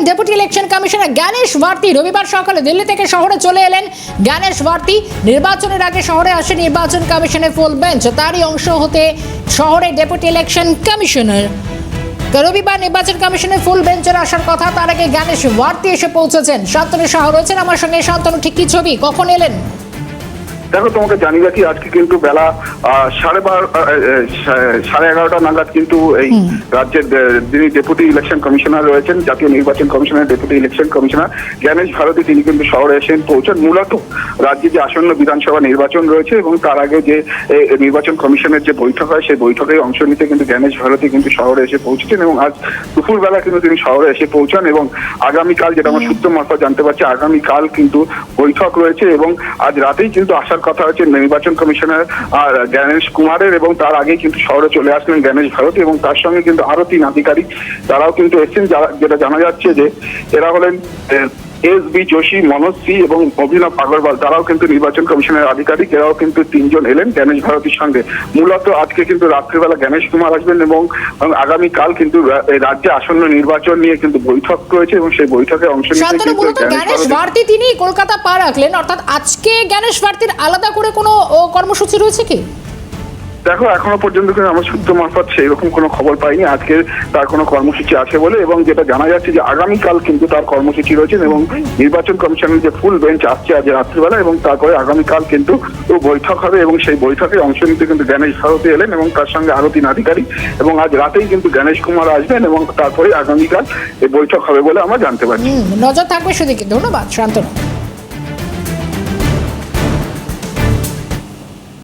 Deputy election commissioner Gyanesh Bharti রবিবার সকালে দিল্লি থেকে শহরে চলে এলেন। জ্ঞানেশ ভারতী নির্বাচনের আগে শহরে আসে নির্বাচন কমিশনের ফুল বেঞ্চ, তারই অংশ হতে শহরে ডেপুটি ইলেকশন কমিশনার রবিবার নির্বাচন কমিশনের ফুল বেঞ্চের আসার কথা, তার আগে জ্ঞানেশ ভারতী এসে পৌঁছেছেন। শান্তনু শাহ রয়েছেন আমার সঙ্গে। শান্তনু, ঠিক কি ছবি, কখন এলেন? দেখো, তোমাকে জানিয়ে রাখি, আজকে কিন্তু বেলা 11:30 নাগাদ কিন্তু এই রাজ্যের যিনি ডেপুটি ইলেকশন কমিশনার রয়েছেন, জাতীয় নির্বাচন কমিশনের deputy election commissioner Gyanesh Bharti, তিনি কিন্তু শহরে এসে পৌঁছান। মূলত রাজ্যে যে আসন্ন বিধানসভা নির্বাচন রয়েছে এবং তার আগে যে নির্বাচন কমিশনের যে বৈঠক হয়, সেই বৈঠকে অংশ নিতে কিন্তু জ্ঞানেশ ভারতী কিন্তু শহরে এসে পৌঁছেছেন এবং আজ দুপুরবেলা কিন্তু তিনি শহরে এসে পৌঁছান এবং আগামীকাল, যেটা আমার সূত্র মারফত জানতে পারছি, আগামীকাল কিন্তু বৈঠক রয়েছে এবং আজ রাতেই কিন্তু আসার কথা হচ্ছে নির্বাচন কমিশনার আর জ্ঞানেশ কুমারের, এবং তার আগেই কিন্তু শহরে চলে আসলেন জ্ঞানেশ ভারতী এবং তার সঙ্গে কিন্তু আরো 3 আধিকারিক তারাও কিন্তু এসেছেন। যেটা জানা যাচ্ছে যে এরা হলেন এস.বি. যোশী, মনোজ সি এবং অভিনব আগরওয়াল, তারাও কিন্তু নির্বাচন কমিশনের আধিকারিক। এরাও কিন্তু 3 জন এলেন জ্ঞানেশ ভারতীর সঙ্গে। মূলত আজকে কিন্তু রাত্রিবেলা জ্ঞানেশ কুমার আসবেন এবং আগামীকাল কিন্তু রাজ্যে আসন্ন নির্বাচন নিয়ে কিন্তু বৈঠক রয়েছে এবং সেই বৈঠকে অংশ নিতে জ্ঞানেশ ভারতী তিনি কলকাতা পা রাখলেন, অর্থাৎ আজকে জ্ঞানেশ ভারতীর আলাদা করে কোনো কর্মসূচি রয়েছে কি? দেখো, এখনো পর্যন্ত কিন্তু আমার সূত্র মারফত সেই রকম কোনো খবর পাইনি আজকে তার কোনো কর্মসূচি আছে বলে, এবং যেটা জানা যাচ্ছে যে আগামীকাল কিন্তু তার কর্মসূচি রয়েছে এবং নির্বাচন কমিশনের যে ফুল বেঞ্চ আসছে আজ রাত্রিবেলা এবং তারপরে আগামীকাল কিন্তু বৈঠক হবে এবং সেই বৈঠকে অংশ নিতে কিন্তু জ্ঞানেশ ভারতী এলেন এবং তার সঙ্গে আরো 3 আধিকারিক, এবং আজ রাতেই কিন্তু জ্ঞানেশ কুমার আসবেন এবং তারপরে আগামীকাল এই বৈঠক হবে বলে আমরা জানতে পারছি। নজর থাকবে সেদিকে। ধন্যবাদ শান্তনু।